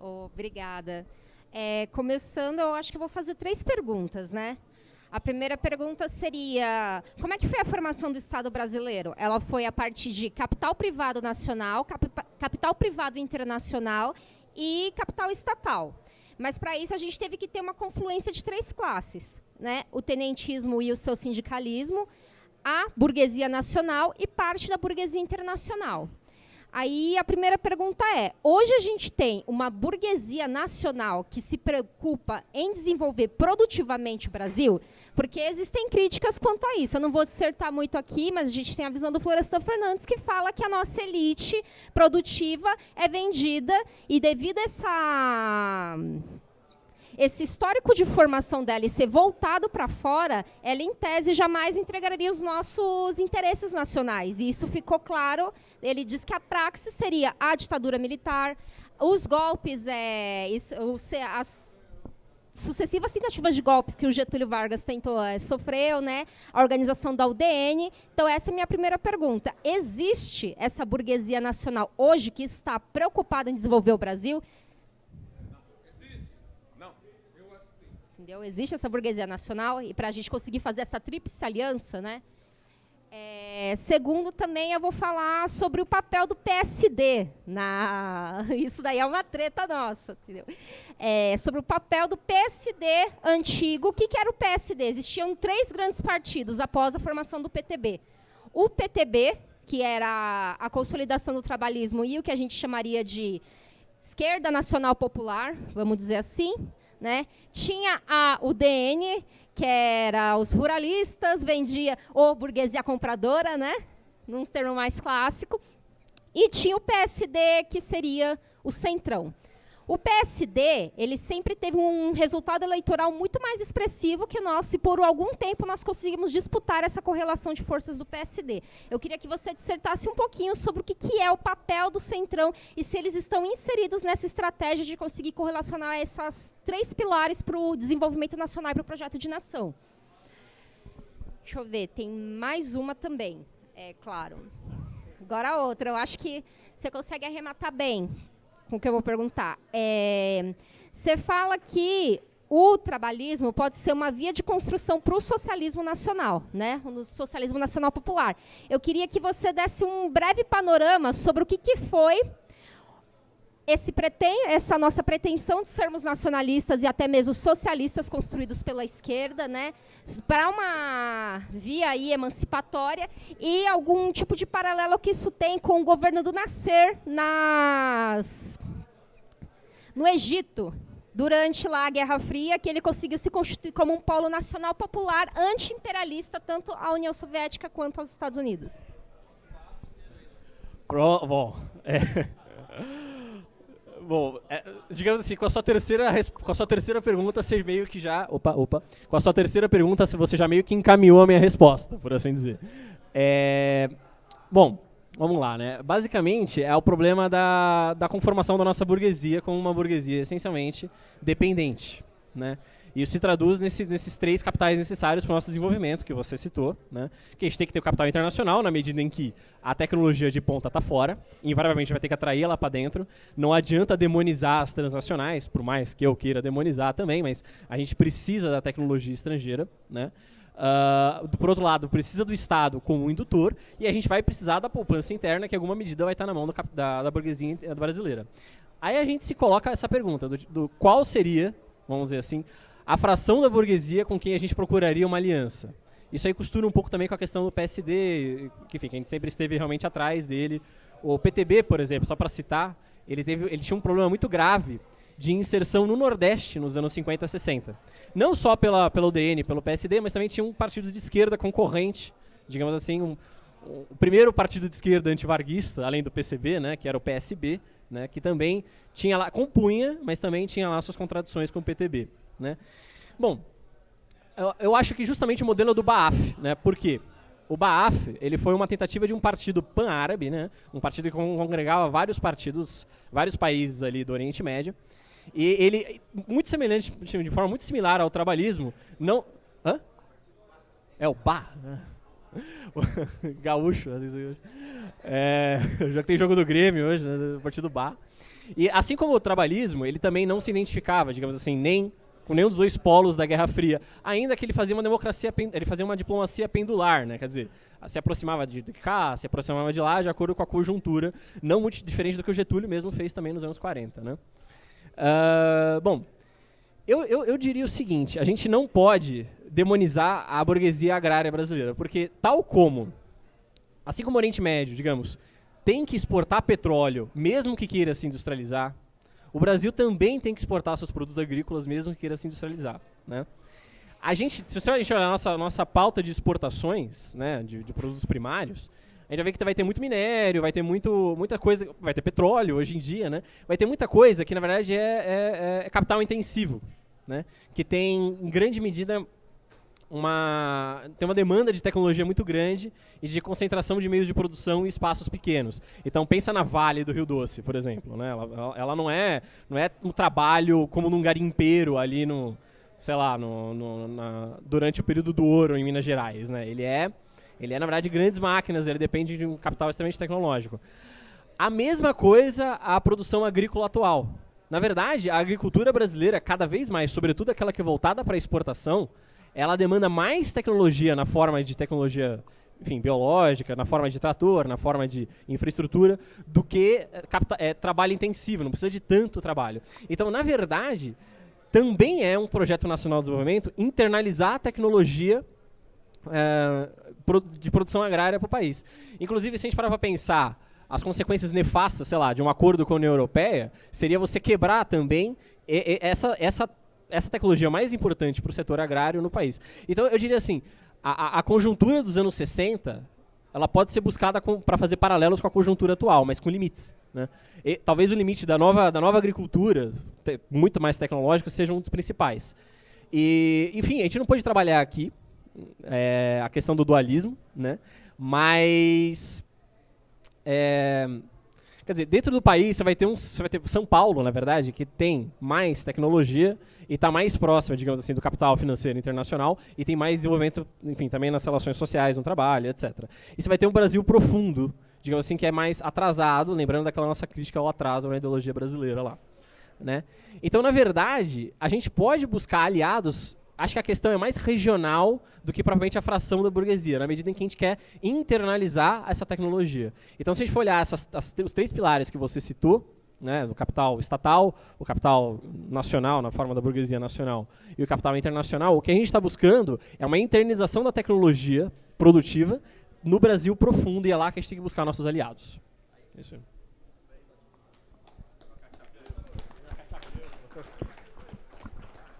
Obrigada. Começando, eu acho que eu vou fazer 3 perguntas, né? A primeira pergunta seria, como é que foi a formação do Estado brasileiro? Ela foi a partir de capital privado nacional, capital privado internacional e capital estatal. Mas, para isso, a gente teve que ter uma confluência de 3 classes, né? O tenentismo e o seu sindicalismo, a burguesia nacional e parte da burguesia internacional. Aí a primeira pergunta é, hoje a gente tem uma burguesia nacional que se preocupa em desenvolver produtivamente o Brasil? Porque existem críticas quanto a isso. Eu não vou dissertar muito aqui, mas a gente tem a visão do Florestan Fernandes que fala que a nossa elite produtiva é vendida e devido a esse histórico de formação dela e ser voltado para fora, ela, em tese, jamais entregaria os nossos interesses nacionais. E isso ficou claro. Ele diz que a praxis seria a ditadura militar, os golpes, as sucessivas tentativas de golpes que o Getúlio Vargas sofreu, né? A organização da UDN. Então, essa é a minha primeira pergunta. Existe essa burguesia nacional hoje que está preocupada em desenvolver o Brasil? Entendeu? Existe essa burguesia nacional e para a gente conseguir fazer essa tríplice aliança, né? Segundo, também eu vou falar sobre o papel do PSD. Isso daí é uma treta nossa, entendeu? Sobre o papel do PSD antigo. O que era o PSD? Existiam 3 grandes partidos após a formação do PTB. O PTB, que era a consolidação do trabalhismo e o que a gente chamaria de esquerda nacional popular, vamos dizer assim. Né? Tinha a UDN, que era os ruralistas, vendia ou burguesia compradora, né? Num termo mais clássico. E tinha o PSD, que seria o centrão. O PSD, ele sempre teve um resultado eleitoral muito mais expressivo que o nosso, e por algum tempo nós conseguimos disputar essa correlação de forças do PSD. Eu queria que você dissertasse um pouquinho sobre o que é o papel do centrão e se eles estão inseridos nessa estratégia de conseguir correlacionar essas 3 pilares para o desenvolvimento nacional e para o projeto de nação. Deixa eu ver, tem mais uma também, claro. Agora a outra, eu acho que você consegue arrematar bem com o que eu vou perguntar. Você fala que o trabalhismo pode ser uma via de construção para o socialismo nacional, né? O socialismo nacional popular. Eu queria que você desse um breve panorama sobre o que foi essa nossa pretensão de sermos nacionalistas e até mesmo socialistas construídos pela esquerda, né, para uma via aí emancipatória e algum tipo de paralelo que isso tem com o governo do Nasser no Egito, durante lá a Guerra Fria, que ele conseguiu se constituir como um polo nacional popular anti-imperialista, tanto à União Soviética quanto aos Estados Unidos. Bom, digamos assim, com a sua terceira pergunta, você meio que já... Com a sua terceira pergunta, você já meio que encaminhou a minha resposta, por assim dizer. Bom, vamos lá, né? Basicamente, é o problema da conformação da nossa burguesia como uma burguesia essencialmente dependente, né? Isso se traduz nesses 3 capitais necessários para o nosso desenvolvimento, que você citou, né? Que a gente tem que ter o capital internacional, na medida em que a tecnologia de ponta está fora, invariavelmente vai ter que atrair ela para dentro. Não adianta demonizar as transnacionais, por mais que eu queira demonizar também, mas a gente precisa da tecnologia estrangeira, né? Por outro lado, precisa do Estado como indutor, e a gente vai precisar da poupança interna, que em alguma medida vai estar na mão da burguesia brasileira. Aí a gente se coloca essa pergunta, do qual seria, vamos dizer assim, a fração da burguesia com quem a gente procuraria uma aliança. Isso aí costura um pouco também com a questão do PSD, que, enfim, que a gente sempre esteve realmente atrás dele. O PTB, por exemplo, só para citar, ele tinha um problema muito grave de inserção no Nordeste nos anos 50 e 60. Não só pela UDN, pelo PSD, mas também tinha um partido de esquerda concorrente, digamos assim, o primeiro partido de esquerda antivarguista, além do PCB, né, que era o PSB, né, que também tinha lá, compunha, mas também tinha lá suas contradições com o PTB. Né? Bom, eu acho que justamente o modelo do Baaf, né? Por quê? O Baaf, ele foi uma tentativa de um partido pan-árabe, né? Um partido que congregava vários partidos, vários países ali do Oriente Médio, e ele, muito semelhante, de forma muito similar ao trabalhismo, não... Hã? É o Ba, né? Gaúcho. Já que tem jogo do Grêmio hoje, né, do Partido Bar. E assim como o trabalhismo, ele também não se identificava, digamos assim, nem com nenhum dos dois polos da Guerra Fria, ainda que ele fazia uma democracia, ele fazia uma diplomacia pendular, né? Quer dizer, se aproximava de cá, se aproximava de lá, de acordo com a conjuntura, não muito diferente do que o Getúlio mesmo fez também nos anos 40, né? Bom, eu diria o seguinte, a gente não pode demonizar a burguesia agrária brasileira, porque tal como, assim como o Oriente Médio, digamos, tem que exportar petróleo, mesmo que queira se industrializar, o Brasil também tem que exportar seus produtos agrícolas, mesmo que queira se industrializar, né? Se a gente olhar a nossa pauta de exportações, né, de produtos primários, a gente vai ver que vai ter muito minério, vai ter muita coisa, vai ter petróleo hoje em dia, né? Vai ter muita coisa que, na verdade, é capital intensivo, né? Que tem, em grande medida, tem uma demanda de tecnologia muito grande e de concentração de meios de produção em espaços pequenos. Então, pensa na Vale do Rio Doce, por exemplo, né? Ela não é um trabalho como num garimpeiro ali durante o período do ouro em Minas Gerais, né? Ele é, na verdade, grandes máquinas, ele depende de um capital extremamente tecnológico. A mesma coisa a produção agrícola atual. Na verdade, a agricultura brasileira, cada vez mais, sobretudo aquela que é voltada para a exportação, ela demanda mais tecnologia na forma de tecnologia, enfim, biológica, na forma de trator, na forma de infraestrutura, do que trabalho intensivo, não precisa de tanto trabalho. Então, na verdade, também é um projeto nacional de desenvolvimento internalizar a tecnologia de produção agrária para o país. Inclusive, se a gente parar para pensar as consequências nefastas, sei lá, de um acordo com a União Europeia, seria você quebrar também essa tecnologia mais importante para o setor agrário no país. Então, eu diria assim, a conjuntura dos anos 60, ela pode ser buscada para fazer paralelos com a conjuntura atual, mas com limites, né? E talvez o limite da nova agricultura, muito mais tecnológica, seja um dos principais. E, enfim, a gente não pode trabalhar aqui a questão do dualismo, né? Mas... quer dizer, dentro do país você vai ter São Paulo, na verdade, que tem mais tecnologia e está mais próxima, digamos assim, do capital financeiro internacional e tem mais desenvolvimento, enfim, também nas relações sociais, no trabalho, etc. E você vai ter um Brasil profundo, digamos assim, que é mais atrasado, lembrando daquela nossa crítica ao atraso na ideologia brasileira lá, né? Então, na verdade, a gente pode buscar aliados. Acho que a questão é mais regional do que propriamente a fração da burguesia, na medida em que a gente quer internalizar essa tecnologia. Então, se a gente for olhar os três pilares que você citou, né, o capital estatal, o capital nacional, na forma da burguesia nacional, e o capital internacional, o que a gente está buscando é uma internização da tecnologia produtiva no Brasil profundo, e é lá que a gente tem que buscar nossos aliados. Isso.